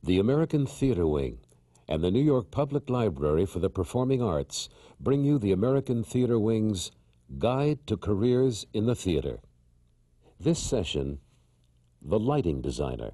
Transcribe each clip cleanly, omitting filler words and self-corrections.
The American Theater Wing and the New York Public Library for the Performing Arts bring you the American Theater Wing's Guide to Careers in the Theater. This session, The Lighting Designer.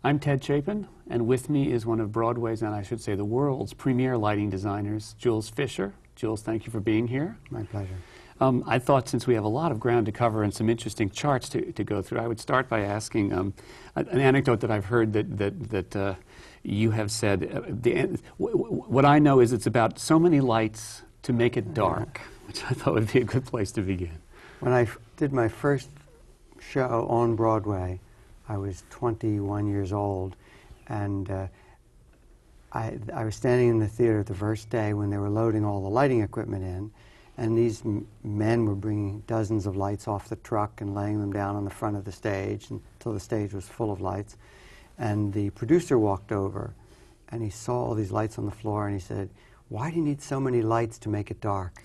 I'm Ted Chapin, and with me is one of Broadway's, and I should say the world's, premier lighting designers, Jules Fisher. Jules, thank you for being here. My pleasure. I thought since we have a lot of ground to cover and some interesting charts to go through, I would start by asking an anecdote that I've heard that you have said. What I know is it's about so many lights to make it dark, which I thought would be a good place to begin. When I did my first show on Broadway, I was 21 years old, and I was standing in the theater the first day when they were loading all the lighting equipment in, and these men were bringing dozens of lights off the truck and laying them down on the front of the stage until the stage was full of lights. And the producer walked over, and he saw all these lights on the floor, and he said, "Why do you need so many lights to make it dark?"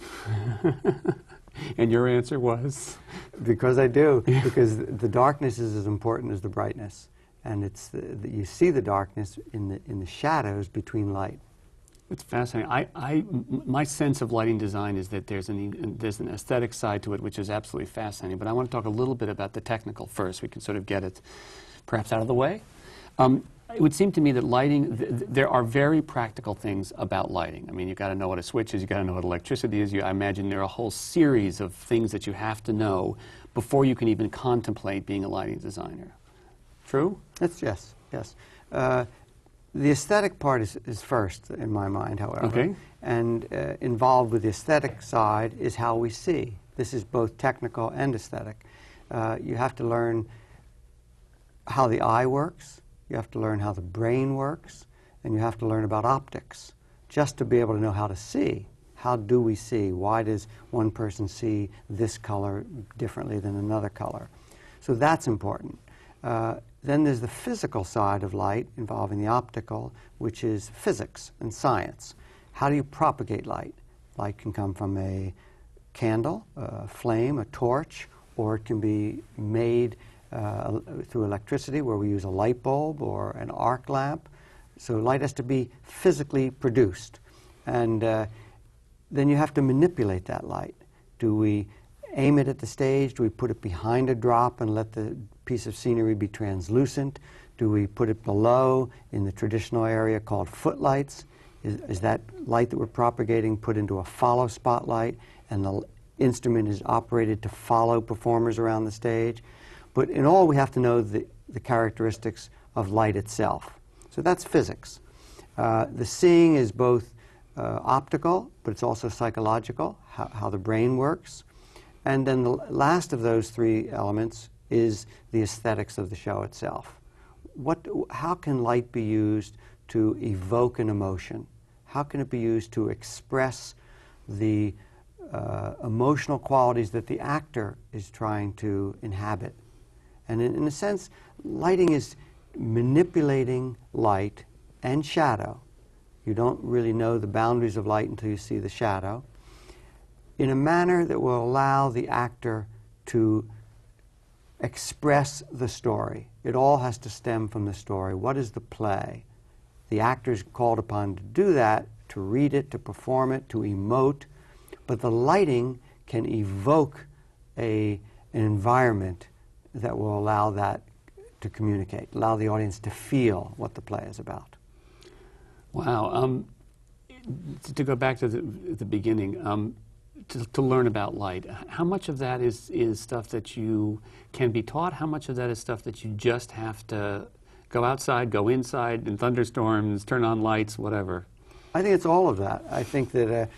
And your answer was? Because I do. Because the darkness is as important as the brightness. And it's you see the darkness in the shadows between light. It's fascinating. My sense of lighting design is that there's an aesthetic side to it, which is absolutely fascinating. But I want to talk a little bit about the technical first. We can sort of get it perhaps out of the way. It would seem to me that lighting, there are very practical things about lighting. I mean, you've got to know what a switch is, you've got to know what electricity is. I imagine there are a whole series of things that you have to know before you can even contemplate being a lighting designer. True? Yes. The aesthetic part is first in my mind, however. Okay. And involved with the aesthetic side is how we see. This is both technical and aesthetic. You have to learn how the eye works. You have to learn how the brain works, and you have to learn about optics just to be able to know how to see. How do we see? Why does one person see this color differently than another color? So that's important. Then there's the physical side of light involving the optical, which is physics and science. How do you propagate light? Light can come from a candle, a flame, a torch, or it can be made through electricity, where we use a light bulb or an arc lamp. So light has to be physically produced. And then you have to manipulate that light. Do we aim it at the stage? Do we put it behind a drop and let the piece of scenery be translucent? Do we put it below in the traditional area called footlights? Is that light that we're propagating put into a follow spotlight, and the instrument is operated to follow performers around the stage? But in all, we have to know the characteristics of light itself. So that's physics. The seeing is both optical, but it's also psychological, how the brain works. And then the last of those three elements is the aesthetics of the show itself. How can light be used to evoke an emotion? How can it be used to express the emotional qualities that the actor is trying to inhabit? And in a sense, lighting is manipulating light and shadow. You don't really know the boundaries of light until you see the shadow, in a manner that will allow the actor to express the story. It all has to stem from the story. What is the play? The actor is called upon to do that, to read it, to perform it, to emote, but the lighting can evoke an environment that will allow that to communicate, allow the audience to feel what the play is about. Wow. To go back to the beginning, to learn about light, how much of that is stuff that you can be taught? How much of that is stuff that you just have to go outside, go inside, in thunderstorms, turn on lights, whatever? I think it's all of that. I think that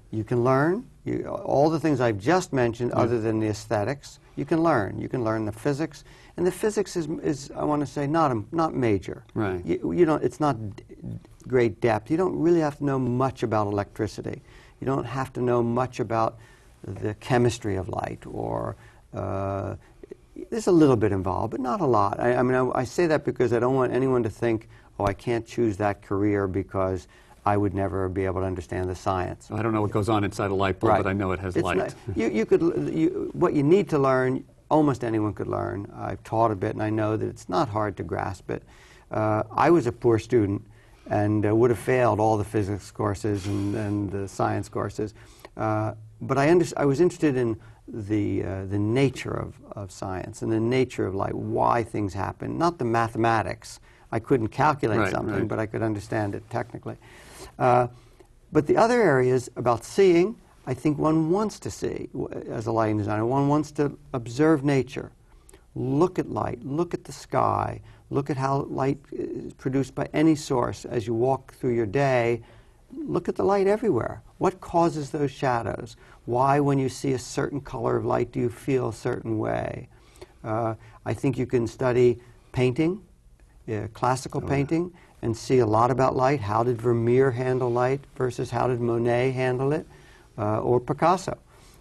you can learn. All the things I've just mentioned, other than the aesthetics, you can learn. You can learn the physics. And the physics is I want to say, not major. Right. You don't, it's not great depth. You don't really have to know much about electricity. You don't have to know much about the chemistry of light, or there's a little bit involved, but not a lot. I mean, I say that because I don't want anyone to think, oh, I can't choose that career because I would never be able to understand the science. I don't know what goes on inside a light bulb, Right. but I know it has light. What you need to learn almost anyone could learn. I've taught a bit, and I know that it's not hard to grasp it. I was a poor student and would have failed all the physics courses and the science courses. But I was interested in the nature of science and the nature of light, why things happen, not the mathematics. I couldn't calculate something, but I could understand it technically. But the other areas about seeing, I think one wants to see as a lighting designer. One wants to observe nature, look at light, look at the sky, look at how light is produced by any source as you walk through your day. Look at the light everywhere. What causes those shadows? Why, when you see a certain color of light, do you feel a certain way? I think you can study painting, classical painting, and see a lot about light. How did Vermeer handle light versus how did Monet handle it, or Picasso?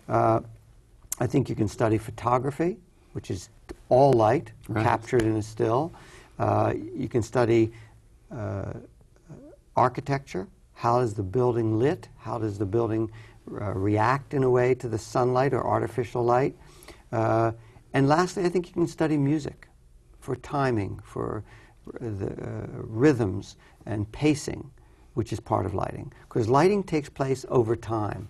I think you can study photography, which is all light captured in a still. You can study architecture. How is the building lit? How does the building react in a way to the sunlight or artificial light? And lastly, I think you can study music for timing, for the rhythms and pacing, which is part of lighting. Because lighting takes place over time.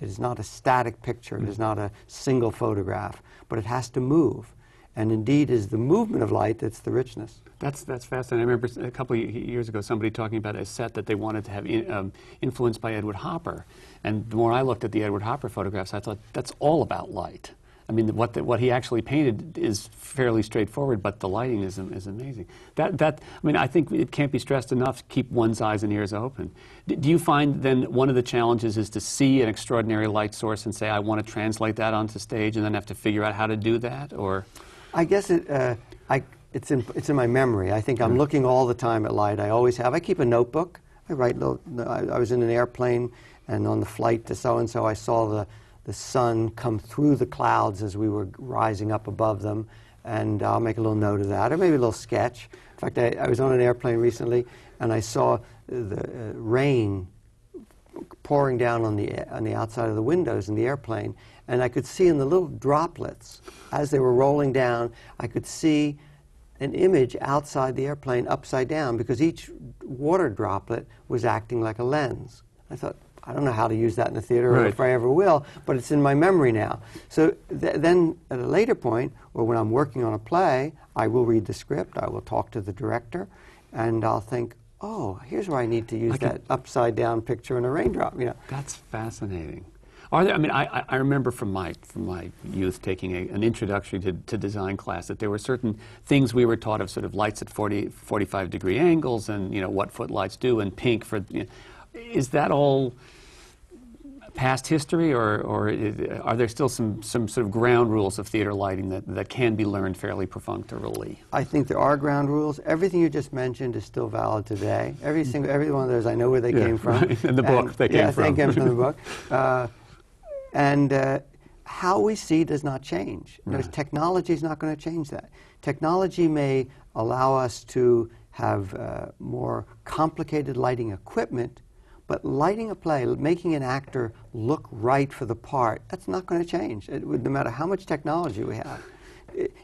It is not a static picture. It is not a single photograph, but it has to move. And indeed, is the movement of light that's the richness. That's fascinating. I remember a couple of years ago somebody talking about a set that they wanted to have influenced by Edward Hopper. And the more I looked at the Edward Hopper photographs, I thought that's all about light. I mean, what he actually painted is fairly straightforward, but the lighting is amazing. I mean, I think it can't be stressed enough to keep one's eyes and ears open. Do you find then one of the challenges is to see an extraordinary light source and say, I want to translate that onto stage, and then have to figure out how to do that, or? I guess it's in my memory. I think I'm looking all the time at light. I always have. I keep a notebook. I write I was in an airplane, and on the flight to so-and-so, I saw the sun come through the clouds as we were rising up above them, and I'll make a little note of that, or maybe a little sketch. In fact, I was on an airplane recently, and I saw the rain pouring down on the outside of the windows in the airplane, and I could see in the little droplets, as they were rolling down, I could see an image outside the airplane upside down, because each water droplet was acting like a lens. I thought, I don't know how to use that in the theater, or if I ever will, but it's in my memory now. So then at a later point, or when I'm working on a play, I will read the script, I will talk to the director, and I'll think, oh, here's where I need to use that upside down picture in a raindrop. You know. That's fascinating. Are there, I mean, I remember from my youth taking an introductory to design class that there were certain things we were taught of, sort of lights at 45-degree angles, and what footlights do, and pink for. Is that all past history, or are there still some sort of ground rules of theater lighting that can be learned fairly perfunctorily? I think there are ground rules. Everything you just mentioned is still valid today. Every one of those, I know where they came from. Right. In the book, they came from. Yes, they came from the book. And how we see does not change. Technology is not going to change that. Technology may allow us to have more complicated lighting equipment, but lighting a play, making an actor look right for the part, that's not going to change. No matter how much technology we have.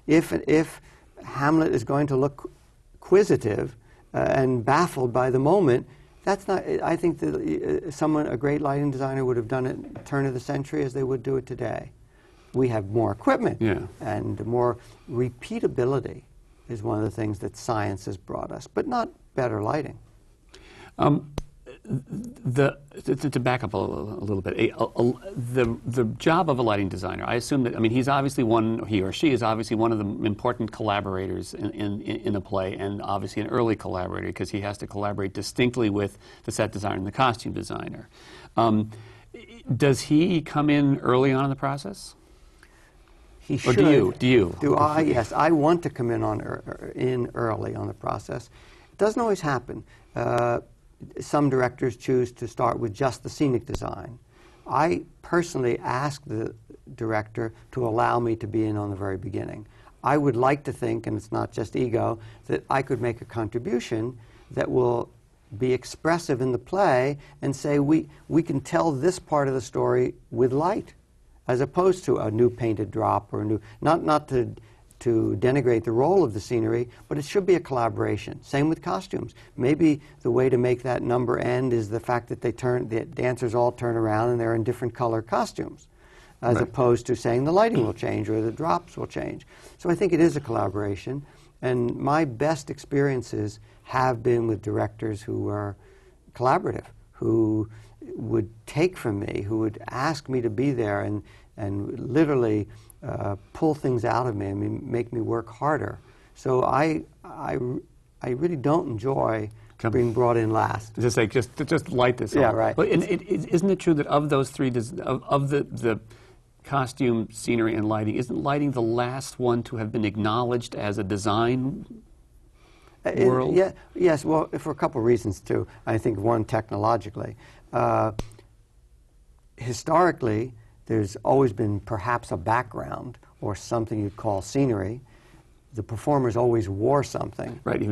If Hamlet is going to look quizzitive and baffled by the moment, that's not. I think that a great lighting designer would have done it at the turn of the century as they would do it today. We have more equipment and more repeatability is one of the things that science has brought us, but not better lighting. To back up a little bit, the job of a lighting designer, I assume that, I mean, he or she is obviously one of the important collaborators in a play, and obviously an early collaborator, because he has to collaborate distinctly with the set designer and the costume designer. Does he come in early on in the process? He should. Or do you? Do I? Yes, I want to come in early on the process. It doesn't always happen. Some directors choose to start with just the scenic design. I personally ask the director to allow me to be in on the very beginning. I would like to think, and it's not just ego, that I could make a contribution that will be expressive in the play and say we can tell this part of the story with light. as opposed to a new painted drop or a new, not to denigrate the role of the scenery, but it should be a collaboration. Same with costumes. Maybe the way to make that number end is the fact that the dancers all turn around and they're in different color costumes, as opposed to saying the lighting will change or the drops will change. So I think it is a collaboration, and my best experiences have been with directors who were collaborative, who would take from me, who would ask me to be there and literally pull things out of me and make me work harder. So I really don't enjoy being brought in last. Just light this. Yeah, on. right. But isn't it true that of those three, of the costume, scenery, and lighting, isn't lighting the last one to have been acknowledged as a design world? Yes, well, for a couple of reasons, too. I think one, technologically. Historically, there's always been perhaps a background or something you'd call scenery. The performers always wore something. Right.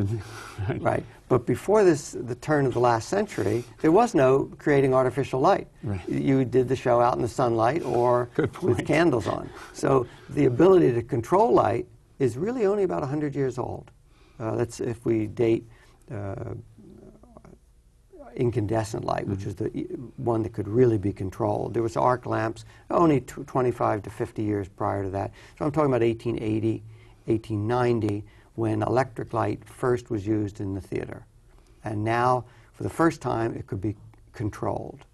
Right. But before the turn of the last century, there was no creating artificial light. Right. You did the show out in the sunlight or with candles on. So the ability to control light is really only about 100 years old. That's if we date incandescent light, which is the one that could really be controlled. There was arc lamps only 25 to 50 years prior to that. So I'm talking about 1880, 1890, when electric light first was used in the theater. And now, for the first time, it could be controlled.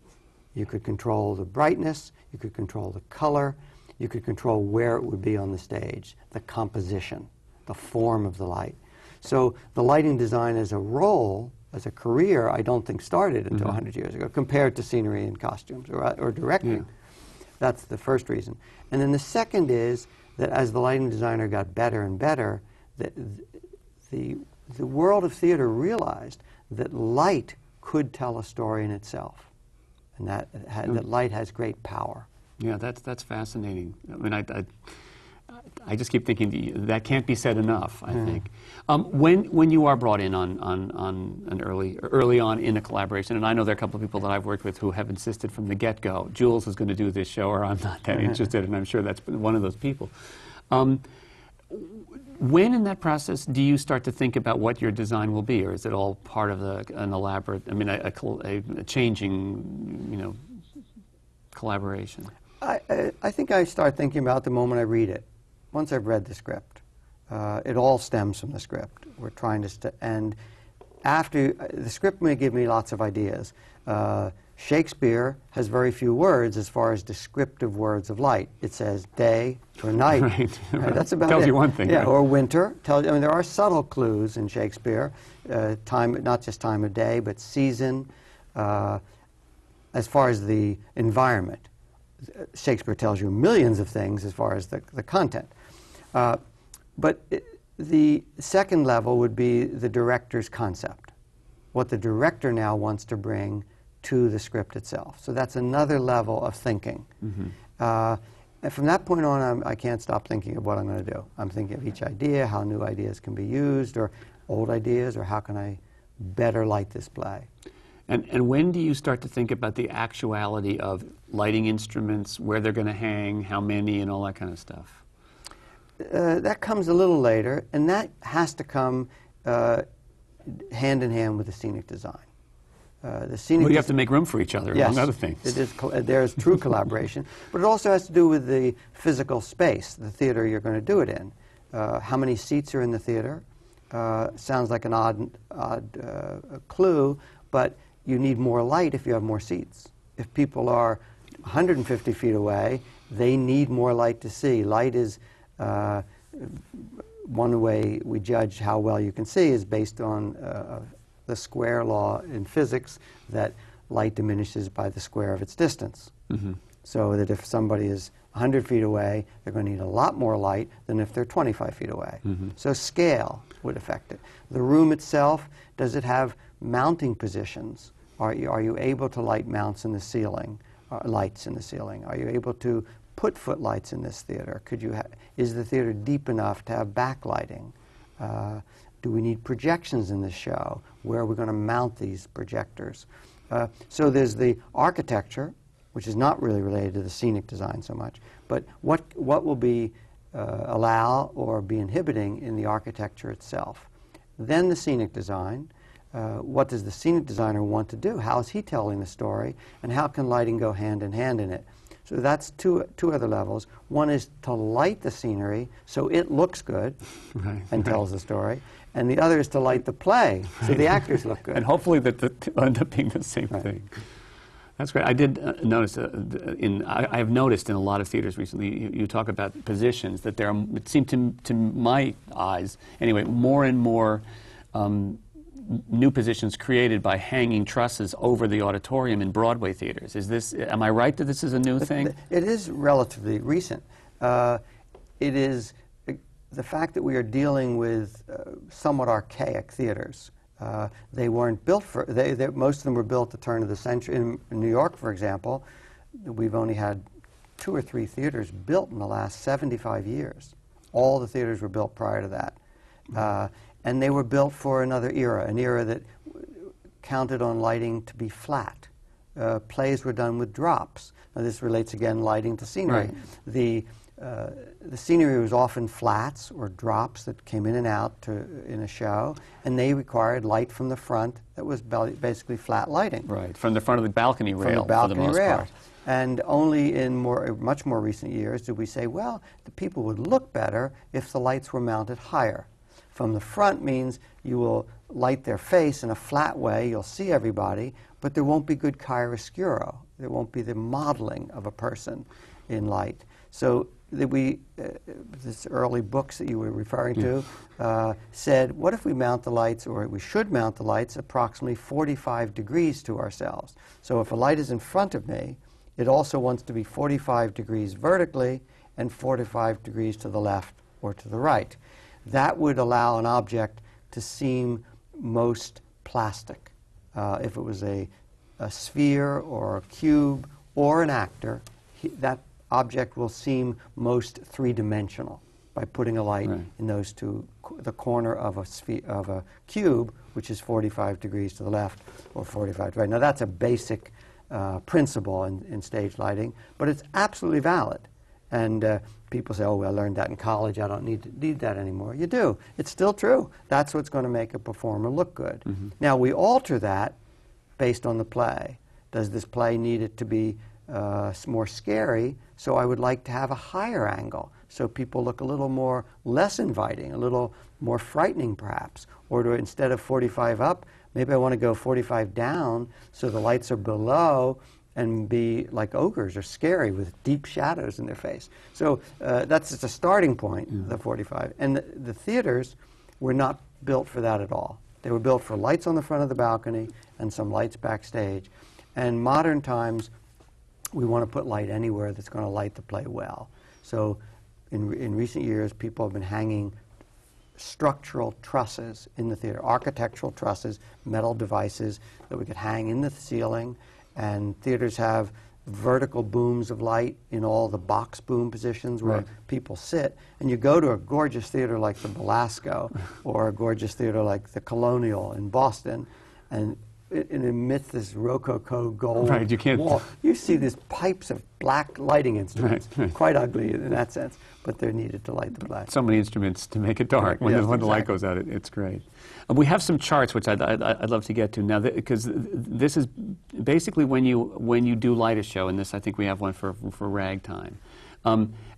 You could control the brightness, you could control the color, you could control where it would be on the stage, the composition, the form of the light. So the lighting design as a role, as a career, I don't think started until 100 years ago, compared to scenery and costumes or directing. Yeah. That's the first reason. And then the second is that as the lighting designer got better and better, the world of theater realized that light could tell a story in itself, and that light has great power. Yeah, that's fascinating. I mean, I just keep thinking that can't be said enough, I think. When you are brought in on an early on in a collaboration, and I know there are a couple of people that I've worked with who have insisted from the get-go, Jules is going to do this show or I'm not that interested, and I'm sure that's one of those people. When in that process do you start to think about what your design will be, or is it all part of an elaborate, I mean, a changing, collaboration? I think I start thinking about the moment I read it. Once I've read the script, it all stems from the script. We're trying to, and after the script may give me lots of ideas. Shakespeare has very few words as far as descriptive words of light. It says day or night. Right. That's about tells it. You one thing. Yeah, right. Or winter. I mean, there are subtle clues in Shakespeare. Time, not just time of day, but season. As far as the environment, Shakespeare tells you millions of things as far as the content. The second level would be the director's concept, what the director now wants to bring to the script itself. So that's another level of thinking. And from that point on, I can't stop thinking of what I'm going to do. I'm thinking of each idea, how new ideas can be used, or old ideas, or how can I better light this play. And when do you start to think about the actuality of lighting instruments, where they're going to hang, how many, and all that kind of stuff? That comes a little later, and that has to come hand in hand with the scenic design. You have to make room for each other, yes, among other things. There's true collaboration, but it also has to do with the physical space, the theater you're going to do it in. How many seats are in the theater? Sounds like an odd clue, but you need more light if you have more seats. If people are 150 feet away, they need more light to see. Light is one way we judge how well you can see is based on the square law in physics that light diminishes by the square of its distance. So that if somebody is 100 feet away, they're going to need a lot more light than if they're 25 feet away. So scale would affect it. The room itself, does it have mounting positions? Are you able to light mounts in the ceiling, lights in the ceiling? Are you able to put footlights in this theater? Is the theater deep enough to have backlighting? Do we need projections in this show? Where are we going to mount these projectors? So there's the architecture, which is not really related to the scenic design so much, but what will be allow or be inhibiting in the architecture itself. Then the scenic design. What does the scenic designer want to do? How is he telling the story? And how can lighting go hand in hand in it? So that's two other levels. One is to light the scenery so it looks good and tells the story. And the other is to light the play so the actors look good. And hopefully that end up being the same thing. That's great. I did notice, I have noticed in a lot of theaters recently, you talk about positions, that there are, it seemed to my eyes, anyway, more and more new positions created by hanging trusses over the auditorium in Broadway theaters. Is this, am I right that this is a new thing? It is relatively recent. It is the fact that we are dealing with somewhat archaic theaters. They weren't built for, most of them were built at the turn of the century. In New York, for example, we've only had 2 or 3 theaters built in the last 75 years. All the theaters were built prior to that. And they were built for another era, an era that counted on lighting to be flat. Plays were done with drops. Now this relates again, lighting to scenery. Right. The scenery was often flats or drops that came in and out in a show, and they required light from the front that was basically flat lighting. Right, from the front of the balcony rail, from the balcony for the most rail. part. And only in much more recent years did we say, well, the people would look better if the lights were mounted higher. From the front means you will light their face in a flat way, you'll see everybody, but there won't be good chiaroscuro. There won't be the modeling of a person in light. So this early books that you were referring to said, what if we mount the lights, or we should mount the lights approximately 45 degrees to ourselves. So if a light is in front of me, it also wants to be 45 degrees vertically and 45 degrees to the left or to the right. That would allow an object to seem most plastic. If it was a sphere or a cube or an actor, that object will seem most three-dimensional by putting a light in those two, the corner of a cube, which is 45 degrees to the left or 45 to the right. Now that's a basic principle in stage lighting, but it's absolutely valid. And people say, oh, well, I learned that in college, I don't need that anymore. You do. It's still true. That's what's going to make a performer look good. Now, we alter that based on the play. Does this play need it to be more scary? So I would like to have a higher angle, so people look a little more less inviting, a little more frightening perhaps. Or to, instead of 45 up, maybe I want to go 45 down so the lights are below and be like ogres or scary with deep shadows in their face. So that's just a starting point, the 45. And the theaters were not built for that at all. They were built for lights on the front of the balcony and some lights backstage. And modern times, we want to put light anywhere that's going to light the play well. So in recent years, people have been hanging structural trusses in the theater, architectural trusses, metal devices that we could hang in the ceiling. And theaters have vertical booms of light in all the box boom positions where people sit. And you go to a gorgeous theater like the Belasco or a gorgeous theater like the Colonial in Boston, and amidst this rococo gold wall, you see these pipes of black lighting instruments, quite ugly in that sense, but they're needed to light the play. So many instruments to make it dark. When, when the light goes out, it's great. We have some charts, which I'd love to get to now, because this is basically when you do light a show, and this I think we have one for Ragtime.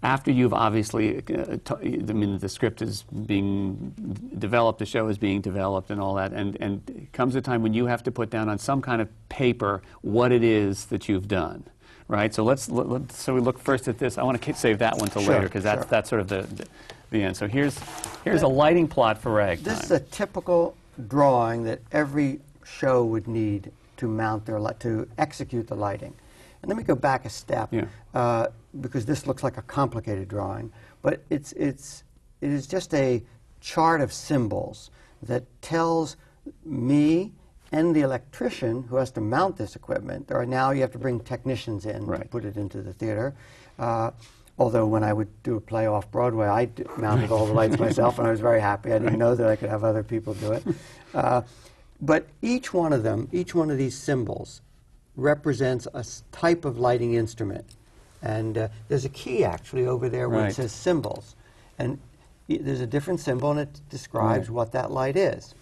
After you've obviously, I mean, the script is being developed, the show is being developed and all that, and comes a time when you have to put down on some kind of paper what it is that you've done, right? So so we look first at this. I want to save that one till later, because that's sort of the end. So here's a lighting plot for Ragtime. This is a typical drawing that every show would need to mount to execute the lighting. And let me go back a step, because this looks like a complicated drawing, but it is just a chart of symbols that tells me and the electrician who has to mount this equipment. Now you have to bring technicians in to put it into the theater. Although when I would do a play off Broadway, I mounted all the lights myself, and I was very happy. I didn't know that I could have other people do it. But each one of them, each one of these symbols, represents a type of lighting instrument. And there's a key actually over there where it says symbols. And there's a different symbol and it describes what that light is.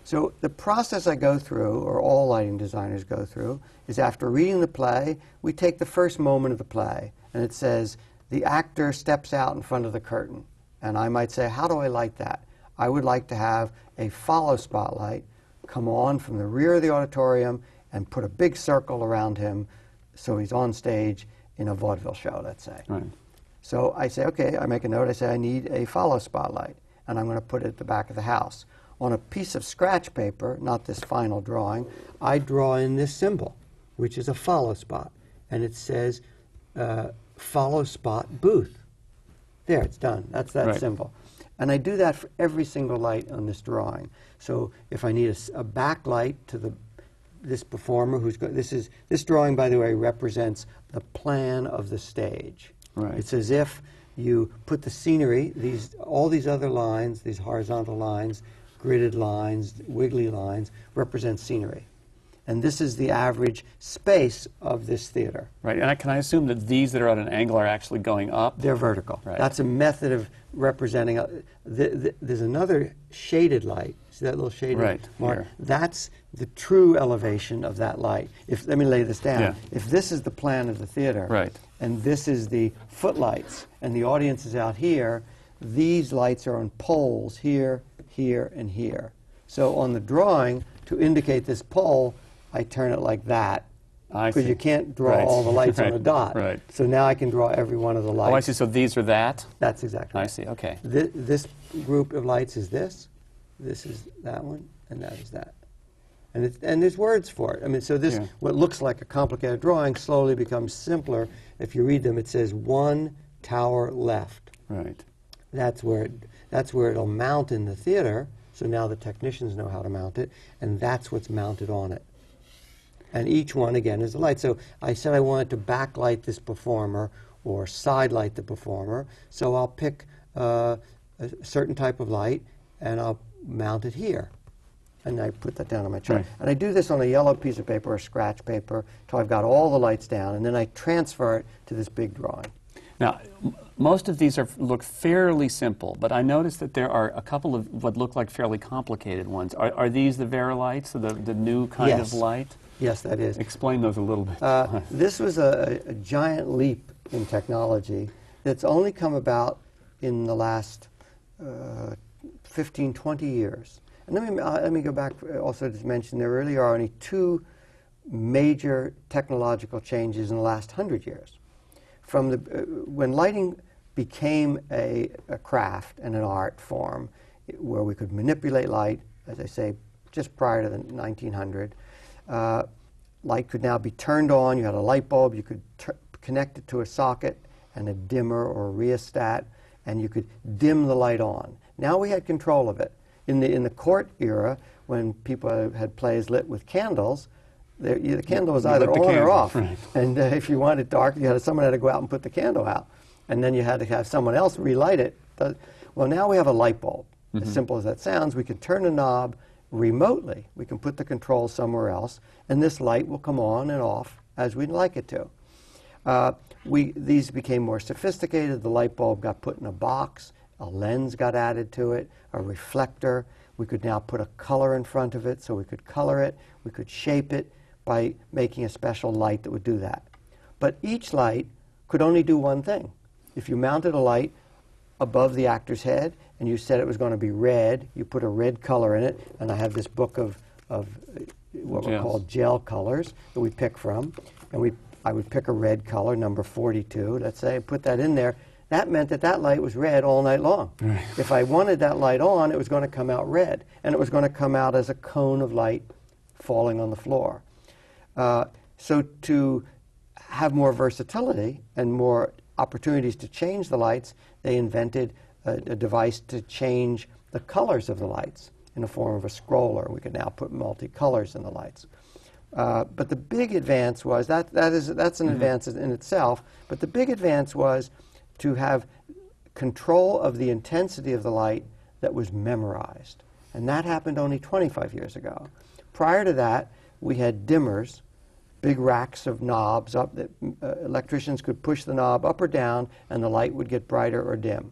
So the process I go through, or all lighting designers go through, is after reading the play, we take the first moment of the play, and it says, the actor steps out in front of the curtain. And I might say, how do I light that? I would like to have a follow spotlight come on from the rear of the auditorium and put a big circle around him so he's on stage in a vaudeville show, let's say. Right. So I say, okay, I make a note, I say I need a follow spotlight, and I'm going to put it at the back of the house. On a piece of scratch paper, not this final drawing, I draw in this symbol, which is a follow spot, and it says follow spot booth. There, it's done. That's that symbol. And I do that for every single light on this drawing. So if I need a backlight to this performer who's this drawing, by the way, represents the plan of the stage. Right. It's as if you put the scenery, all these other lines, these horizontal lines, gridded lines, wiggly lines, represent scenery. And this is the average space of this theater. Right, and can I assume that these that are at an angle are actually going up? They're vertical. Right. That's a method of representing. There's another shaded light. See that little shaded mark? Here. That's the true elevation of that light. Let me lay this down. Yeah. If this is the plan of the theater, Right. and this is the footlights, and the audience is out here, these lights are on poles here, here, and here. So on the drawing, to indicate this pole, I turn it like that, because you can't draw all the lights on a dot. Right. So now I can draw every one of the lights. Oh, I see. So these are that? That's exactly right. I see. Okay. This group of lights is this is that one, and that is that. And there's words for it. I mean, so this, what looks like a complicated drawing slowly becomes simpler. If you read them, it says 1 tower left. Right. That's where it'll mount in the theater, so now the technicians know how to mount it, and that's what's mounted on it. And each one, again, is a light. So I said I wanted to backlight this performer or sidelight the performer, so I'll pick a certain type of light, and I'll mount it here. And I put that down on my chart. Right. And I do this on a yellow piece of paper or scratch paper until I've got all the lights down, and then I transfer it to this big drawing. Now, most of these look fairly simple, but I noticed that there are a couple of what look like fairly complicated ones. Are these the Vert Lights, the new kind of light? Yes, that is. Explain those a little bit. This was a giant leap in technology that's only come about in the last 15, 20 years. And let me go back also to mention there really are only 2 major technological changes in the last 100 years. From when lighting became a craft and an art form where we could manipulate light, as I say, just prior to the 1900, light could now be turned on. You had a light bulb. You could connect it to a socket and a dimmer or a rheostat, and you could dim the light on. Now we had control of it. In the court era, when people had plays lit with candles, the candle was either on or off. Right. And if you wanted it dark, someone had to go out and put the candle out. And then you had to have someone else relight it. Well, now we have a light bulb. As simple as that sounds, we can turn a knob remotely. We can put the control somewhere else, and this light will come on and off as we'd like it to. These became more sophisticated. The light bulb got put in a box. A lens got added to it, a reflector. We could now put a color in front of it, so we could color it. We could shape it by making a special light that would do that. But each light could only do one thing. If you mounted a light above the actor's head and you said it was going to be red, you put a red color in it, and I have this book of what were called gel colors that we pick from, and I would pick a red color, number 42, let's say, and put that in there. That meant that light was red all night long. Right. If I wanted that light on, it was going to come out red, and it was going to come out as a cone of light falling on the floor. So to have more versatility and more opportunities to change the lights, they invented a device to change the colors of the lights in the form of a scroller. We could now put multicolors in the lights. But the big advance was, that's an advance in itself, but the big advance was to have control of the intensity of the light that was memorized. And that happened only 25 years ago. Prior to that, we had dimmers big racks of knobs up that electricians could push the knob up or down, and the light would get brighter or dim.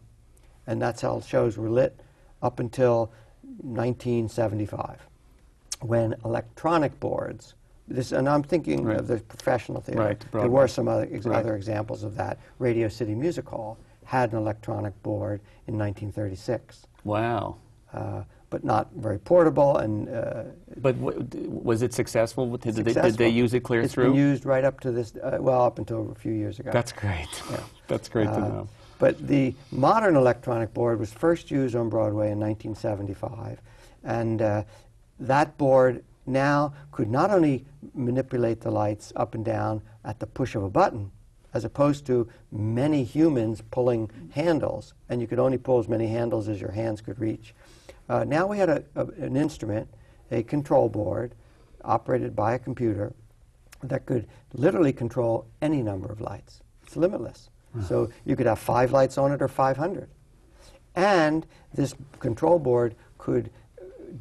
And that's how shows were lit up until 1975, when electronic boards, and I'm thinking of the professional theater. Right, there were some other examples of that. Radio City Music Hall had an electronic board in 1936. Wow. But not very portable. And but was it successful? Did they use it clear through? It's been used right up to this, well, up until a few years ago. That's great. Yeah. That's great to know. But the modern electronic board was first used on Broadway in 1975. And that board now could not only manipulate the lights up and down at the push of a button, as opposed to many humans pulling handles, and you could only pull as many handles as your hands could reach. Now we had an instrument, a control board, operated by a computer that could literally control any number of lights. It's limitless. So you could have 5 lights on it or 500. And this control board could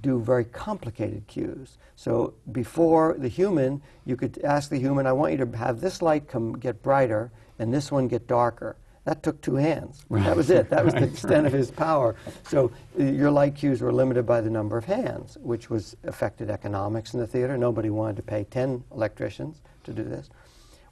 do very complicated cues. So before the human, you could ask the human, I want you to have this light get brighter and this one get darker. That took 2 hands. Right. That was it. That was the extent of his power. So your light cues were limited by the number of hands, which affected economics in the theater. Nobody wanted to pay 10 electricians to do this.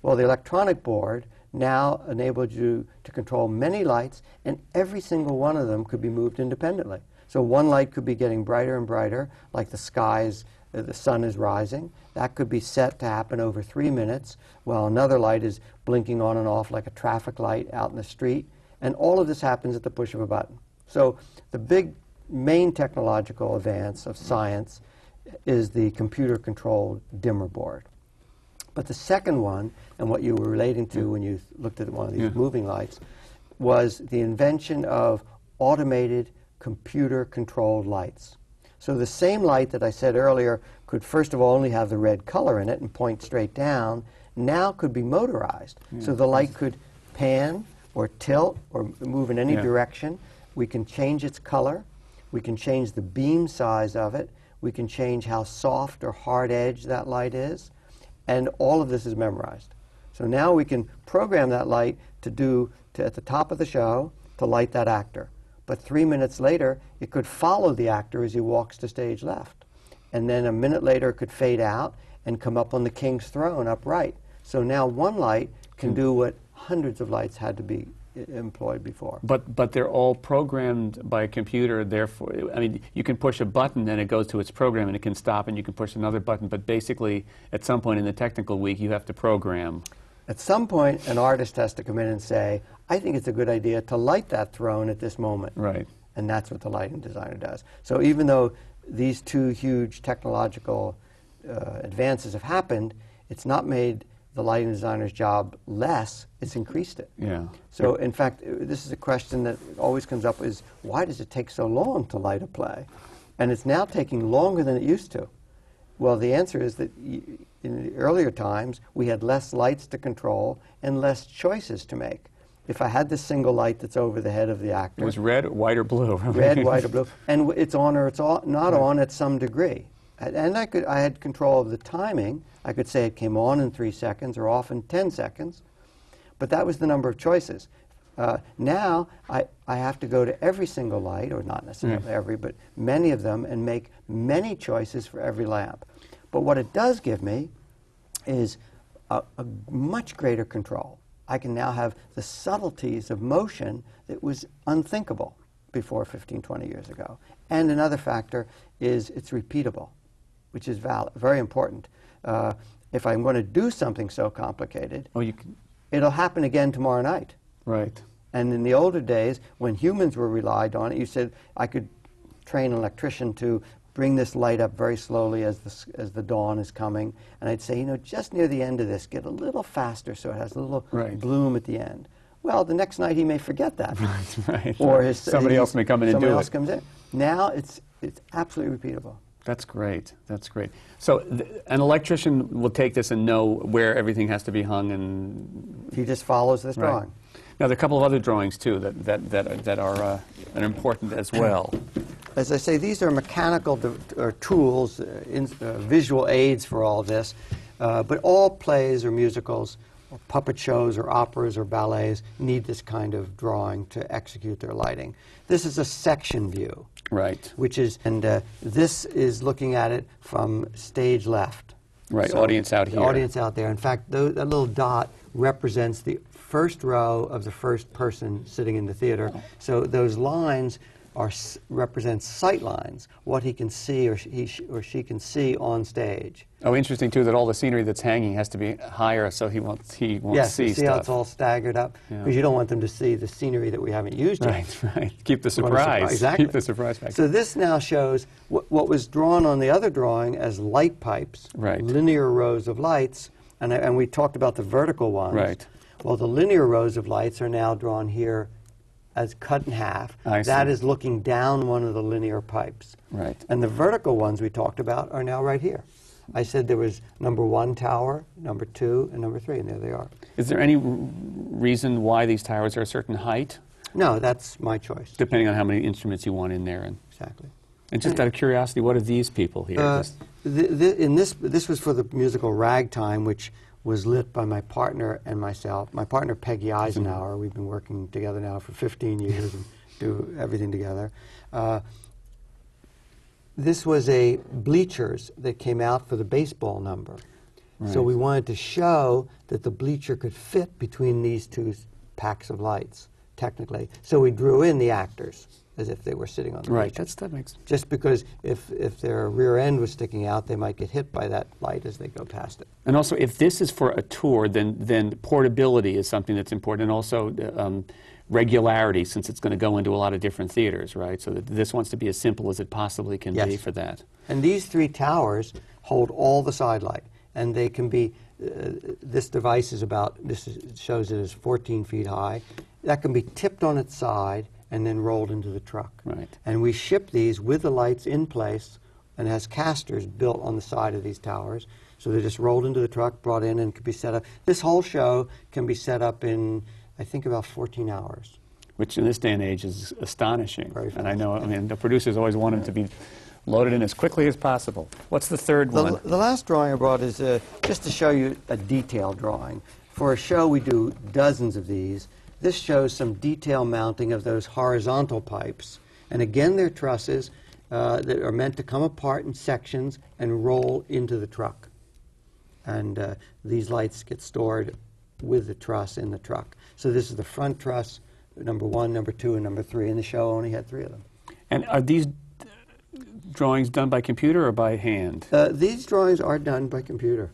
Well, the electronic board now enabled you to control many lights, and every single one of them could be moved independently. So one light could be getting brighter and brighter, like the sun is rising. That could be set to happen over 3 minutes, while another light is blinking on and off like a traffic light out in the street. And all of this happens at the push of a button. So the main technological advance of science is the computer-controlled dimmer board. But the second one, and what you were relating to when you looked at one of these moving lights, was the invention of automated computer-controlled lights. So the same light that I said earlier could first of all only have the red color in it and point straight down, now could be motorized. So the light could pan or tilt or move in any direction. We can change its color. We can change the beam size of it. We can change how soft or hard edged that light is. And all of this is memorized. So now we can program that light at the top of the show to light that actor. But 3 minutes later, it could follow the actor as he walks to stage left. And then a minute later, it could fade out and come up on the king's throne upright. So now one light can do what hundreds of lights had to be employed before. But they're all programmed by a computer, therefore, I mean, you can push a button and it goes to its program and it can stop, and you can push another button, but basically, at some point in the technical week, you have to program. At some point, an artist has to come in and say, I think it's a good idea to light that throne at this moment. Right. And that's what the lighting designer does. So even though these 2 huge technological advances have happened, it's not made the lighting designer's job less, it's increased it. Yeah. So in fact, this is a question that always comes up is, why does it take so long to light a play? And it's now taking longer than it used to. Well, the answer is that in the earlier times, we had less lights to control and less choices to make. If I had this single light that's over the head of the actor... It was red, white, or blue. Red, white, or blue. And it's on or it's not on at some degree. And I had control of the timing. I could say it came on in 3 seconds or off in 10 seconds. But that was the number of choices. Now, I have to go to every single light, or not necessarily every, but many of them, and make many choices for every lamp. But what it does give me is a much greater control. I can now have the subtleties of motion that was unthinkable before 15, 20 years ago. And another factor is it's repeatable, which is very important. If I'm going to do something so complicated, it'll happen again tomorrow night. Right. And in the older days, when humans were relied on it, you said, I could train an electrician to bring this light up very slowly as the dawn is coming. And I'd say, just near the end of this, get a little faster so it has a little bloom at the end. Well, the next night he may forget that. Right. Or somebody else may come in and do it. Somebody else comes in. Now it's absolutely repeatable. That's great. That's great. So an electrician will take this and know where everything has to be hung, and he just follows this drawing. Now, there are a couple of other drawings too that are important as well. As I say, these are mechanical tools, visual aids for all this. But all plays or musicals or puppet shows or operas or ballets need this kind of drawing to execute their lighting. This is a section view. Right. Which is, and this is looking at it from stage left. Right, So audience out here. the audience out there. In fact, that little dot represents the first row of the first person sitting in the theater. So those lines represent sight lines, what he can see or she can see on stage. Oh, interesting too that all the scenery that's hanging has to be higher so he won't see See stuff. how it's all staggered up? Because you don't want them to see the scenery that we haven't used yet. Right. Keep the surprise. Exactly. Keep the surprise factor. So this now shows what was drawn on the other drawing as light pipes, Right. linear rows of lights, and we talked about the vertical ones. Right. Well, the linear rows of lights are now drawn here as cut in half. I That see. is looking down one of the linear pipes. Right. And the vertical ones we talked about are now right here. I said there was number 1 tower, number 2, and number 3, and there they are. Is there any reason why these towers are a certain height? No, that's my choice. Depending on how many instruments you want in there. Exactly. And just out of curiosity, what are these people here? This was for the musical Ragtime, which was lit by my partner and myself. My partner, Peggy Eisenhower. We've been working together now for 15 years and do everything together. This was a bleachers that came out for the baseball number. Right. So we wanted to show that the bleacher could fit between these two packs of lights, technically. So we drew in the actors as if they were sitting on the Right, bleachers. that makes... Just because if their rear end was sticking out, they might get hit by that light as they go past it. And also, if this is for a tour, then portability is something that's important, and also regularity, since it's going to go into a lot of different theaters, right? So that this wants to be as simple as it possibly can be for that. And these 3 towers hold all the side light, and they can be, this device is about, shows it as 14 feet high. That can be tipped on its side and then rolled into the truck. Right. And we ship these with the lights in place, and has casters built on the side of these towers. So they're just rolled into the truck, brought in, and can be set up. This whole show can be set up in, I think, about 14 hours. Which in this day and age is astonishing. Very And I know, I mean, the producers always want them to be loaded in as quickly as possible. What's the third one? The last drawing I brought is just to show you a detailed drawing. For a show, we do dozens of these. This shows some detail mounting of those horizontal pipes. And again, they're trusses that are meant to come apart in sections and roll into the truck. And these lights get stored with the truss in the truck. So this is the front truss, number 1, number 2, and number 3. And the show only had 3 of them. And are these drawings done by computer or by hand? These drawings are done by computer.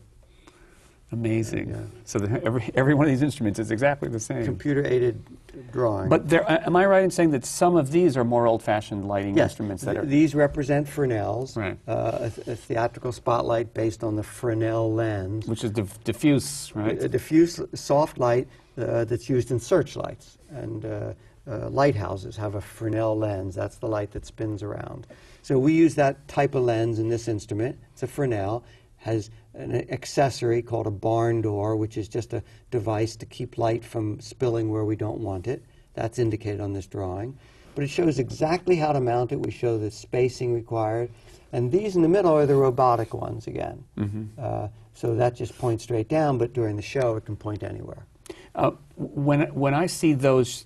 Amazing. Yeah. So that every one of these instruments is exactly the same. Computer-aided drawing. But there, am I right in saying that some of these are more old-fashioned lighting instruments that are... These represent Fresnels, Right. A theatrical spotlight based on the Fresnel lens. Which is diffuse, right? A diffuse soft light that's used in searchlights. And lighthouses have a Fresnel lens. That's the light that spins around. So we use that type of lens in this instrument. It's a Fresnel. Has an accessory called a barn door, which is just a device to keep light from spilling where we don't want it. That's indicated on this drawing. But it shows exactly how to mount it. We show the spacing required. And these in the middle are the robotic ones again. So that just points straight down, but during the show it can point anywhere. When I see those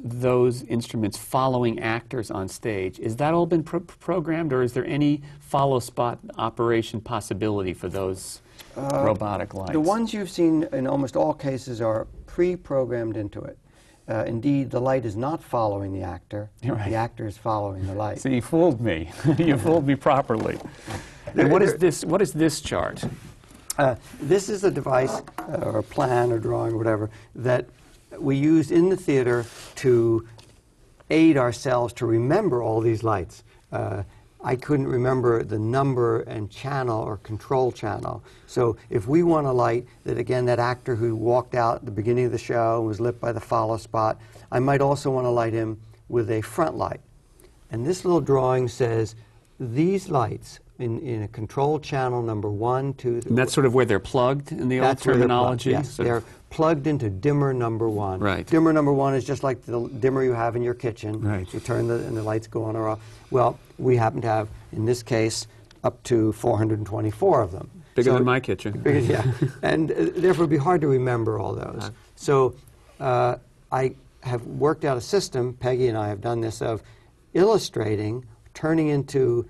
instruments following actors on stage, is that all been programmed, or is there any follow spot operation possibility for those robotic lights? The ones you've seen in almost all cases are pre-programmed into it. Indeed, the light is not following the actor. Right. The actor is following the light. So you fooled me. You fooled me properly. And what is this? What is this chart? This is a device, or a plan, or drawing, or whatever, that we use in the theater to aid ourselves to remember all these lights. I couldn't remember the number and channel or control channel. So if we want a light that, again, that actor who walked out at the beginning of the show and was lit by the follow spot, I might also want to light him with a front light. And this little drawing says these lights in a control channel number 1, 2, 3. And that's sort of where they're plugged in the old terminology? Yes, they're plugged into dimmer number 1. Right. Dimmer number 1 is just like the dimmer you have in your kitchen. Right. You turn and the lights go on or off. Well, we happen to have, in this case, up to 424 of them. Bigger than my kitchen. Yeah, and therefore it'd be hard to remember all those. So I have worked out a system, Peggy and I have done this, of illustrating, turning into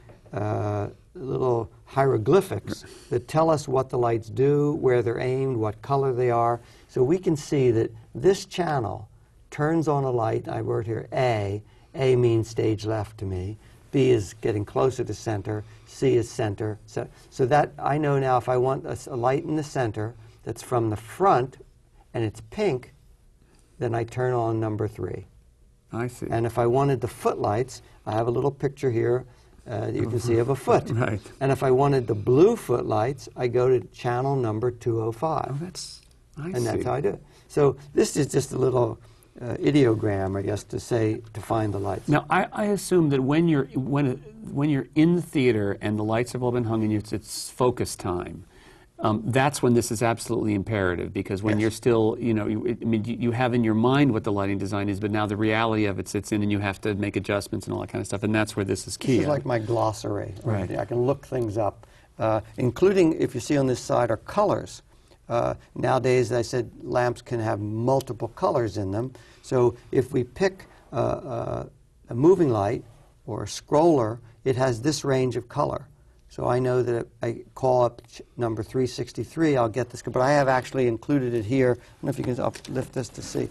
little hieroglyphics that tell us what the lights do, where they're aimed, what color they are. So we can see that this channel turns on a light. I wrote here A. A means stage left to me. B is getting closer to center. C is center. So that I know now if I want a light in the center that's from the front and it's pink, then I turn on number 3. I see. And if I wanted the footlights, I have a little picture here that you can see of a foot. Right. And if I wanted the blue footlights, I go to channel number 205. Oh, that's, I see. And that's how I do it. So this is just a little ideogram, I guess, to find the lights. Now, I assume that when you're in the theater and the lights have all been hung and it's focus time, that's when this is absolutely imperative, because when you're still, you have in your mind what the lighting design is, but now the reality of it sits in and you have to make adjustments and all that kind of stuff, and that's where this is key. This is like my glossary. Right. I can look things up, including, if you see on this side, are colors. Nowadays, I said, lamps can have multiple colors in them. So if we pick a moving light or a scroller, it has this range of color. So I know that if I call up number 363, I'll get this. But I have actually included it here. I don't know if you can uplift this to see.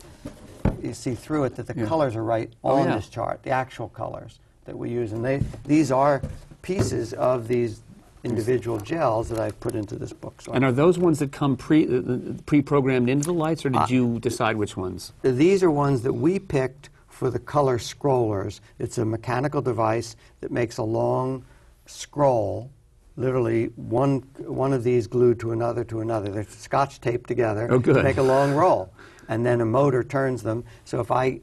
You see through it that the colors are right on this chart, the actual colors that we use. And these are pieces of these individual gels that I've put into this book. So and are those ones that come pre-programmed into the lights, or did you decide which ones? These are ones that we picked for the color scrollers. It's a mechanical device that makes a long scroll, literally one of these glued to another. They're scotch taped together to make a long roll. And then a motor turns them. So if I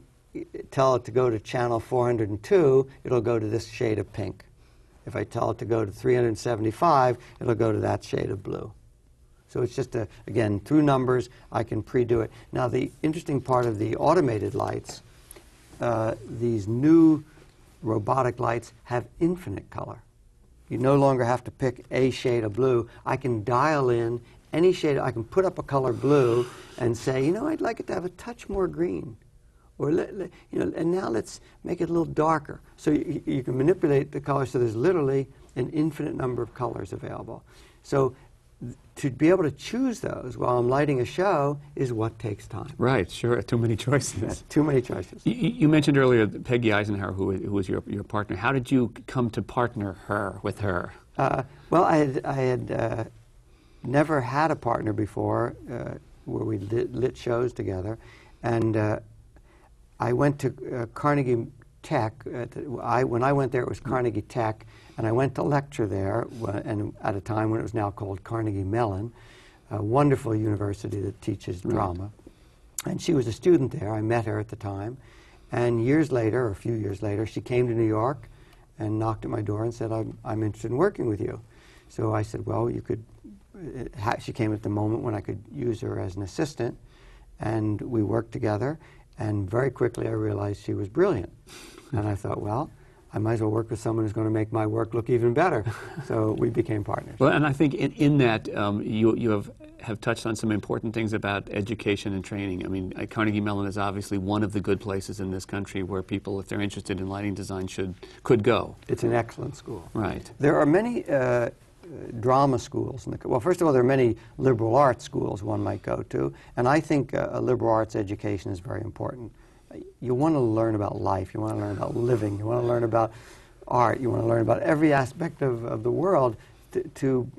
tell it to go to channel 402, it'll go to this shade of pink. If I tell it to go to 375, it'll go to that shade of blue. So it's just, again, through numbers, I can pre-do it. Now, the interesting part of the automated lights, these new robotic lights have infinite color. You no longer have to pick a shade of blue. I can dial in any shade. I can put up a color blue and say, I'd like it to have a touch more green. Or, and now let's make it a little darker. So you can manipulate the colors, so there's literally an infinite number of colors available. So to be able to choose those while I'm lighting a show is what takes time. Right, sure. Too many choices. Yeah, too many choices. You mentioned earlier Peggy Eisenhower, who was your partner. How did you come to partner with her? Well, I had never had a partner before where we lit shows together. And I went to Carnegie Tech. When I went there, it was Carnegie Tech. And I went to lecture there, and at a time when it was now called Carnegie Mellon, a wonderful university that teaches drama. And she was a student there. I met her at the time. And years later, or a few years later, she came to New York and knocked at my door and said, I'm interested in working with you. So I said, well, you could. She came at the moment when I could use her as an assistant. And we worked together. And very quickly I realized she was brilliant. And I thought, well, I might as well work with someone who's going to make my work look even better. So we became partners. Well, and I think in that you have touched on some important things about education and training. I mean, Carnegie Mellon is obviously one of the good places in this country where people, if they're interested in lighting design, could go. It's an excellent school. Right. There are many drama schools. Well, first of all, there are many liberal arts schools one might go to, and I think a liberal arts education is very important. You want to learn about life, you want to learn about living, you want to learn about art, you want to learn about every aspect of the world to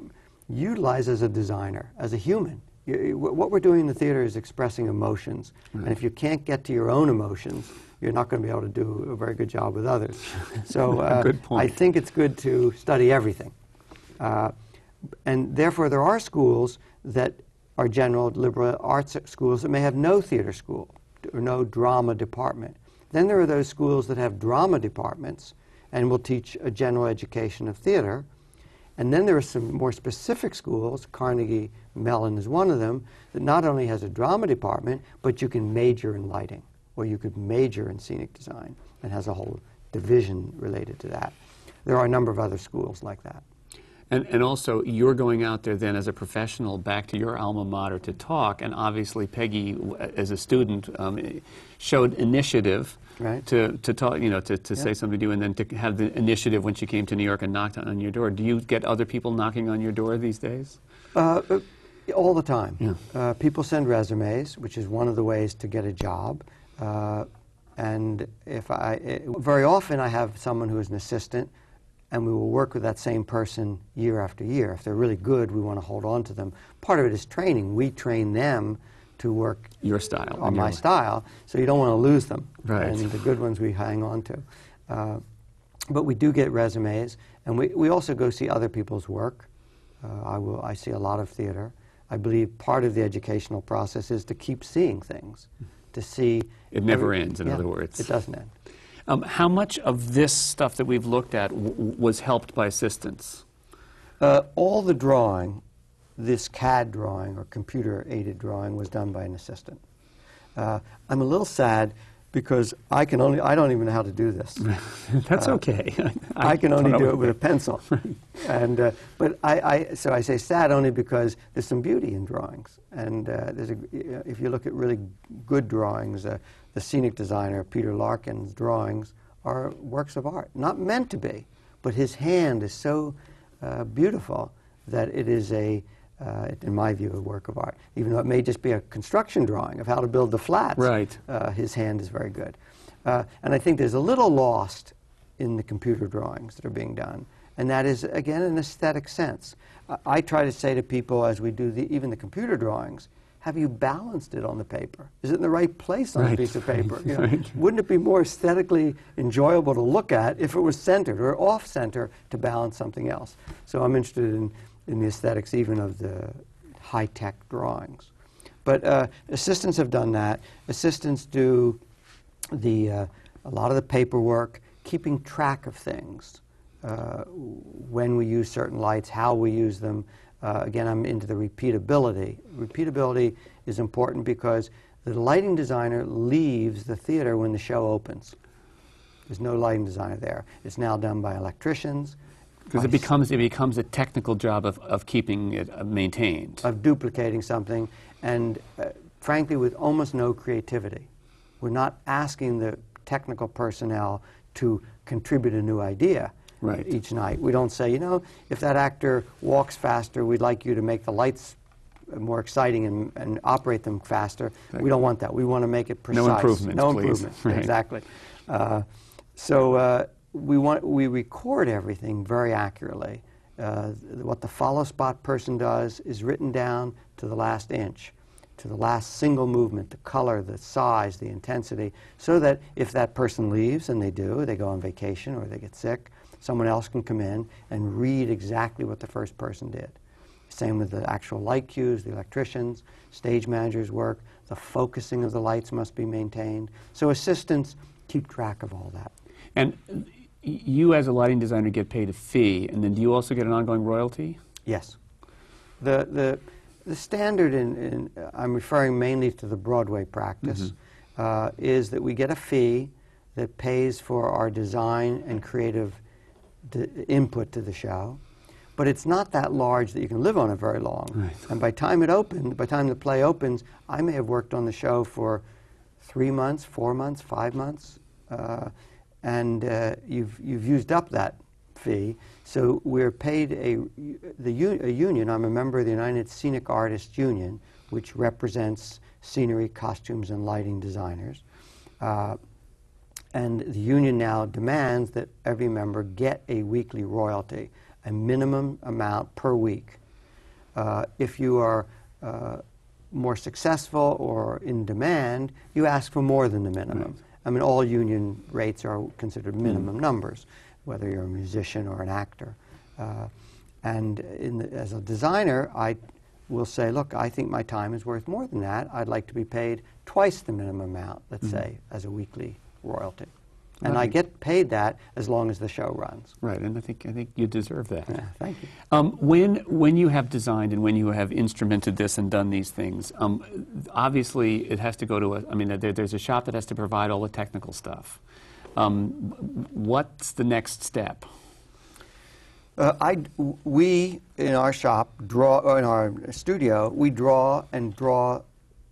utilize as a designer, as a human. What we're doing in the theater is expressing emotions, and if you can't get to your own emotions, you're not going to be able to do a very good job with others. So good point. I think it's good to study everything. And therefore, there are schools that are general liberal arts schools that may have no theater school or no drama department. Then there are those schools that have drama departments and will teach a general education of theater. And then there are some more specific schools, Carnegie Mellon is one of them, that not only has a drama department, but you can major in lighting, or you could major in scenic design, and has a whole division related to that. There are a number of other schools like that. And also, you're going out there then as a professional back to your alma mater to talk, and obviously Peggy, as a student, showed initiative Right. to talk, to say something to you, and then to have the initiative when she came to New York and knocked on your door. Do you get other people knocking on your door these days? All the time. Yeah. People send resumes, which is one of the ways to get a job. And very often I have someone who is an assistant, and we will work with that same person year after year. If they're really good, we want to hold on to them. Part of it is training. We train them to work Your style. on my style, so you don't want to lose them. Right. And the good ones we hang on to. But we do get resumes, and we also go see other people's work. I see a lot of theater. I believe part of the educational process is to keep seeing things, to see. It never ends, in other words. It doesn't end. How much of this stuff that we've looked at was helped by assistants? All the drawing, this CAD drawing or computer-aided drawing, was done by an assistant. I'm a little sad because I don't even know how to do this. That's okay. I can only do it with a pencil. And but so I say sad only because there's some beauty in drawings. And if you look at really good drawings, the scenic designer Peter Larkin's drawings are works of art. Not meant to be, but his hand is so beautiful that it is in my view, a work of art. Even though it may just be a construction drawing of how to build the flats, right. His hand is very good. And I think there's a little lost in the computer drawings that are being done, and that is, again, an aesthetic sense. I try to say to people as we do even the computer drawings, have you balanced it on the paper? Is it in the right place on right. the piece of paper? You know, Right. Wouldn't it be more aesthetically enjoyable to look at if it was centered or off-center to balance something else? So I'm interested in the aesthetics even of the high-tech drawings. But assistants have done that. Assistants do a lot of the paperwork, keeping track of things, when we use certain lights, how we use them. Again, I'm into the repeatability. Repeatability is important because the lighting designer leaves the theater when the show opens. There's no lighting designer there. It's now done by electricians. Because it becomes a technical job of keeping it maintained. Of duplicating something, and frankly, with almost no creativity. We're not asking the technical personnel to contribute a new idea right. each night. We don't say, if that actor walks faster, we'd like you to make the lights more exciting and operate them faster. Right. We don't want that. We want to make it precise. No improvements, No please. improvements, Right. Exactly. So we record everything very accurately. What the follow spot person does is written down to the last inch, to the last single movement, the color, the size, the intensity, so that if that person leaves, and they do, they go on vacation or they get sick, someone else can come in and read exactly what the first person did. Same with the actual light cues, the electricians, stage managers' work, the focusing of the lights must be maintained. So assistants keep track of all that. And you, as a lighting designer, get paid a fee, and then do you also get an ongoing royalty? Yes. The standard I'm referring mainly to the Broadway practice, is that we get a fee that pays for our design and creative input to the show, but it's not that large that you can live on it very long. Right. And by the time the play opens, I may have worked on the show for 3 months, 4 months, 5 months, and you've used up that fee. So we're paid a union. I'm a member of the United Scenic Artists Union, which represents scenery, costumes, and lighting designers. And the union now demands that every member get a weekly royalty, a minimum amount per week. If you are more successful or in demand, you ask for more than the minimum. Right. I mean, all union rates are considered minimum numbers, whether you're a musician or an actor. And as a designer, I will say, look, I think my time is worth more than that. I'd like to be paid twice the minimum amount, let's say, as a weekly royalty. And I get paid that as long as the show runs. Right, and I think you deserve that. Yeah, thank you. When you have designed and when you have instrumented this and done these things, obviously it has to go to there's a shop that has to provide all the technical stuff. What's the next step? We in our shop draw, or in our studio, we draw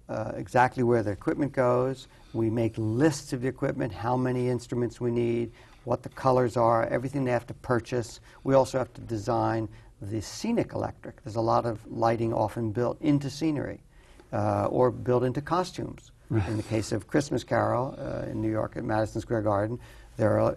exactly where the equipment goes. We make lists of the equipment, how many instruments we need, what the colors are, everything they have to purchase. We also have to design the scenic electric. There's a lot of lighting often built into scenery or built into costumes. Right. In the case of Christmas Carol in New York at Madison Square Garden, there are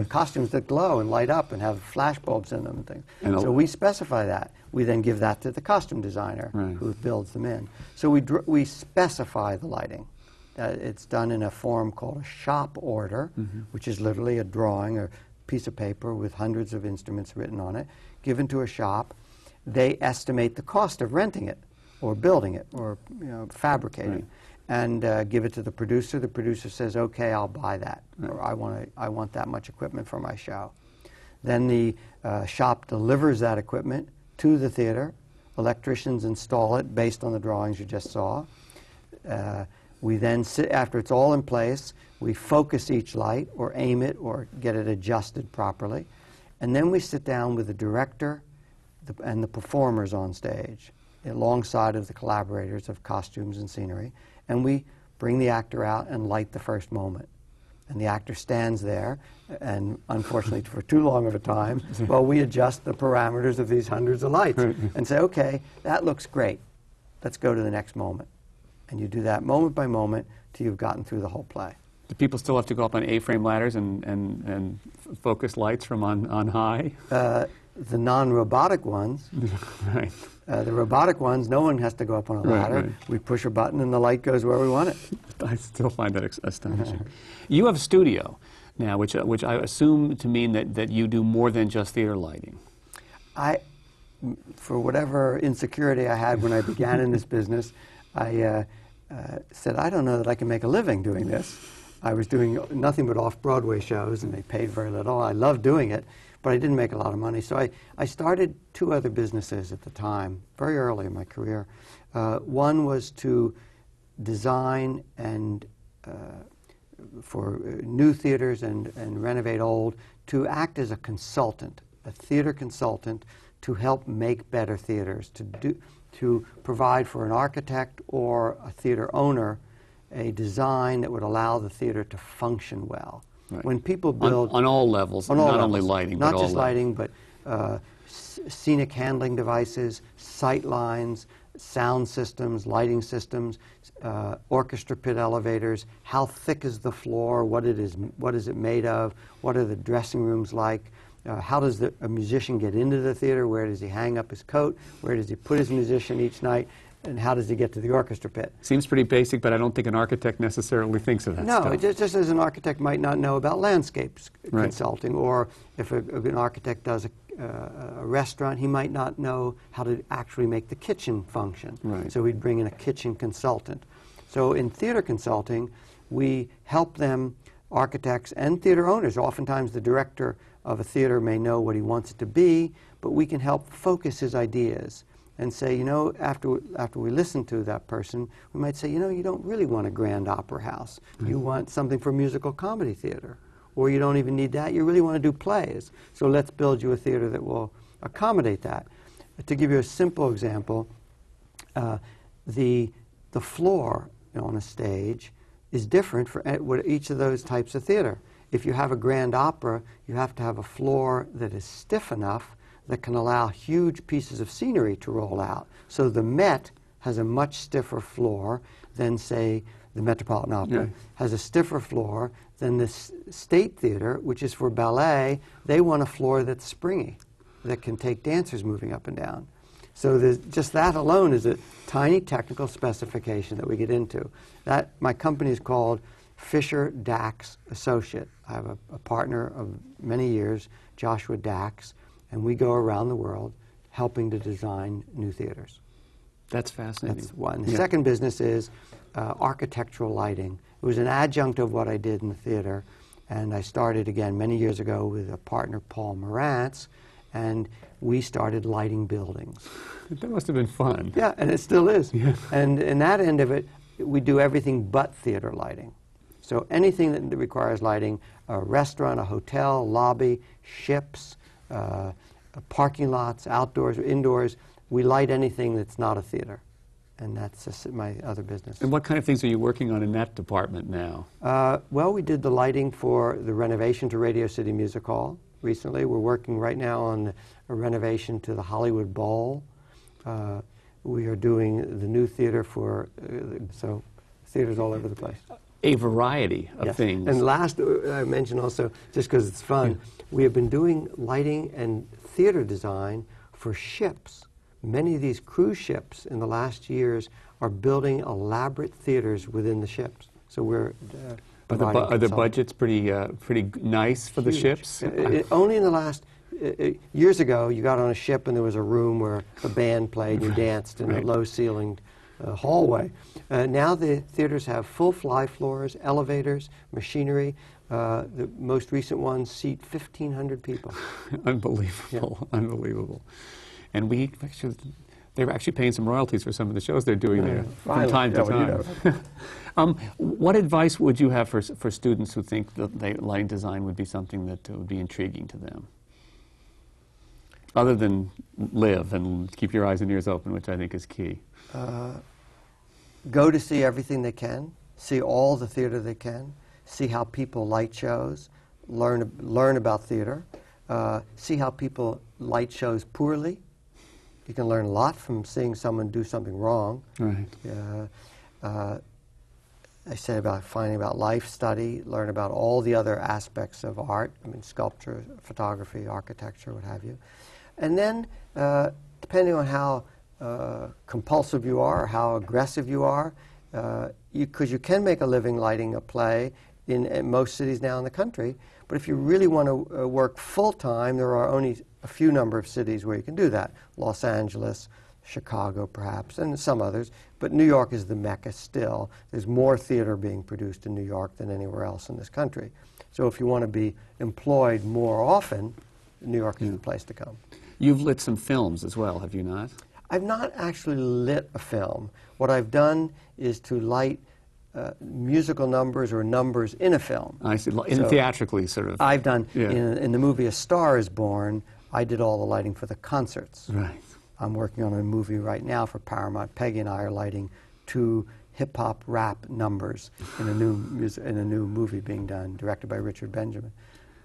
costumes that glow and light up and have flash bulbs in them and things. And so we specify that. We then give that to the costume designer who builds them in. So we specify the lighting. It's done in a form called a shop order, which is literally a drawing or piece of paper with hundreds of instruments written on it, given to a shop. They estimate the cost of renting it or building it or fabricating. And give it to the producer. The producer says, "Okay, I'll buy that," or I want that much equipment for my show." Then the shop delivers that equipment to the theater. Electricians install it based on the drawings you just saw. We then sit, after it's all in place, we focus each light or aim it or get it adjusted properly, and then we sit down with the director and the performers on stage, alongside of the collaborators of costumes and scenery. And we bring the actor out and light the first moment. And the actor stands there, and unfortunately for too long of a time, well, we adjust the parameters of these hundreds of lights and say, okay, that looks great. Let's go to the next moment. And you do that moment by moment till you've gotten through the whole play. Do people still have to go up on A-frame ladders and focus lights from on high? The non-robotic ones, the robotic ones, no one has to go up on a ladder. We push a button and the light goes where we want it. I still find that astonishing. You have a studio now, which I assume to mean that you do more than just theater lighting. For whatever insecurity I had when I began in this business, I said, I don't know that I can make a living doing this. I was doing nothing but off-Broadway shows, and they paid very little. I loved doing it, but I didn't make a lot of money. So I started two other businesses at the time, very early in my career. One was to design and for new theaters and renovate old, to act as a consultant, a theater consultant, to help make better theaters, to provide for an architect or a theater owner a design that would allow the theater to function well. Right. When people build... On all levels, not only lighting, but all not just lighting, but scenic handling devices, sight lines, sound systems, lighting systems, orchestra pit elevators, how thick is the floor, what is it made of, what are the dressing rooms like, how does a musician get into the theater, where does he hang up his coat, where does he put his musician each night, and how does he get to the orchestra pit? Seems pretty basic, but I don't think an architect necessarily thinks of that stuff. No, just as an architect might not know about landscapes consulting, or if an architect does a restaurant, he might not know how to actually make the kitchen function. Right. So we'd bring in a kitchen consultant. So in theater consulting, we help them, architects and theater owners. Oftentimes the director of a theater may know what he wants it to be, but we can help focus his ideas and say, you know, after we listen to that person, we might say, you know, you don't really want a grand opera house. You want something for musical comedy theater. Or you don't even need that. You really want to do plays. So let's build you a theater that will accommodate that. To give you a simple example, the floor on a stage is different for each of those types of theater. If you have a grand opera, you have to have a floor that is stiff enough that can allow huge pieces of scenery to roll out. So the Met has a much stiffer floor than, say, the Metropolitan Opera has a stiffer floor than the State Theater, which is for ballet. They want a floor that's springy, that can take dancers moving up and down. So just that alone is a tiny technical specification that we get into. My company is called Fisher Dax Associate. I have a partner of many years, Joshua Dax, and we go around the world helping to design new theaters. That's fascinating. That's one. The second business is architectural lighting. It was an adjunct of what I did in the theater, and I started again many years ago with a partner, Paul Morantz, and we started lighting buildings. That must have been fun. Yeah, and it still is. Yeah. And in that end of it, we do everything but theater lighting. So anything that requires lighting, a restaurant, a hotel, lobby, ships, parking lots, outdoors or indoors. We light anything that's not a theater. And that's just my other business. And what kind of things are you working on in that department now? Well, we did the lighting for the renovation to Radio City Music Hall recently. We're working right now on a renovation to the Hollywood Bowl. We are doing the new theater for, so theaters all over the place. A variety of things. And last, I mentioned also, just because it's fun, we have been doing lighting and theater design for ships. Many of these cruise ships in the last years are building elaborate theaters within the ships. So we're Are the budgets pretty nice for the ships? Only in the last years ago, you got on a ship and there was a room where a band played and you danced in a low-ceilinged hallway. Now the theaters have full fly floors, elevators, machinery. The most recent ones seat 1,500 people. Unbelievable, unbelievable. And they were actually paying some royalties for some of the shows they're doing there from time to time. What advice would you have for students who think that lighting design would be something that would be intriguing to them? Other than live and keep your eyes and ears open, which I think is key. Go to see everything they can, see all the theater they can, see how people light shows, learn about theater, see how people light shows poorly. You can learn a lot from seeing someone do something wrong. Right. I said about finding about life, study, learn about all the other aspects of art. I mean, sculpture, photography, architecture, what have you. And then, depending on how compulsive you are, or how aggressive you are, because you can make a living lighting a play in most cities now in the country. But if you really want to work full-time, there are only a few number of cities where you can do that. Los Angeles, Chicago perhaps, and some others. But New York is the mecca still. There's more theater being produced in New York than anywhere else in this country. So if you want to be employed more often, New York is the place to come. You've lit some films as well, have you not? I've not actually lit a film. What I've done is to light musical numbers or numbers in a film. I see. Theatrically, sort of. I've done, in the movie A Star is Born, I did all the lighting for the concerts. Right. I'm working on a movie right now for Paramount. Peggy and I are lighting 2 hip-hop rap numbers in a new movie being done, directed by Richard Benjamin.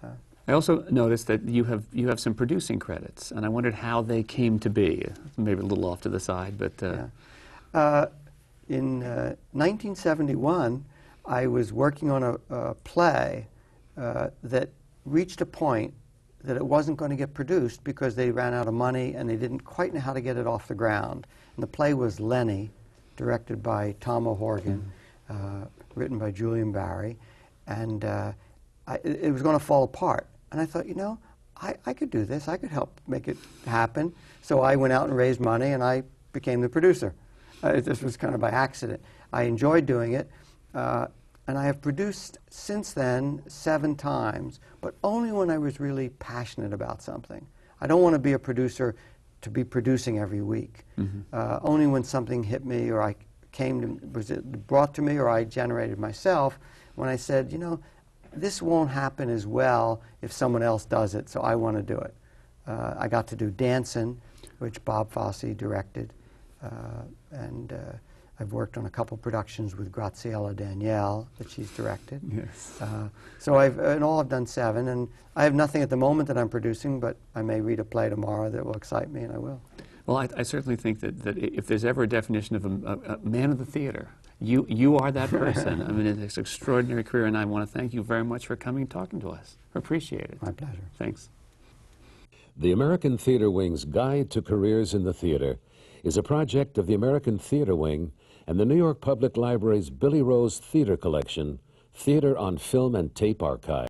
I also noticed that you have some producing credits, and I wondered how they came to be. Maybe a little off to the side, but... In 1971, I was working on a play that reached a point that it wasn't going to get produced because they ran out of money and they didn't quite know how to get it off the ground. And the play was Lenny, directed by Tom O'Horgan, written by Julian Barry, and it was going to fall apart. And I thought, you know, I could do this. I could help make it happen. So I went out and raised money, and I became the producer. This was kind of by accident. I enjoyed doing it, and I have produced since then 7 times, but only when I was really passionate about something. I don't want to be a producer to be producing every week. Only when something hit me or was it brought to me or I generated myself, when I said, you know, this won't happen as well if someone else does it, so I want to do it. I got to do Dancin', which Bob Fosse directed. And I've worked on a couple productions with Graziella Daniele that she's directed. Yes. So in all I've done 7, and I have nothing at the moment that I'm producing, but I may read a play tomorrow that will excite me, and I will. Well, I certainly think that if there's ever a definition of a man of the theater, you are that person. I mean, it's an extraordinary career, and I want to thank you very much for coming and talking to us. I appreciate it. My pleasure. Thanks. The American Theater Wing's Guide to Careers in the Theater is a project of the American Theater Wing and the New York Public Library's Billy Rose Theater Collection, Theater on Film and Tape Archive.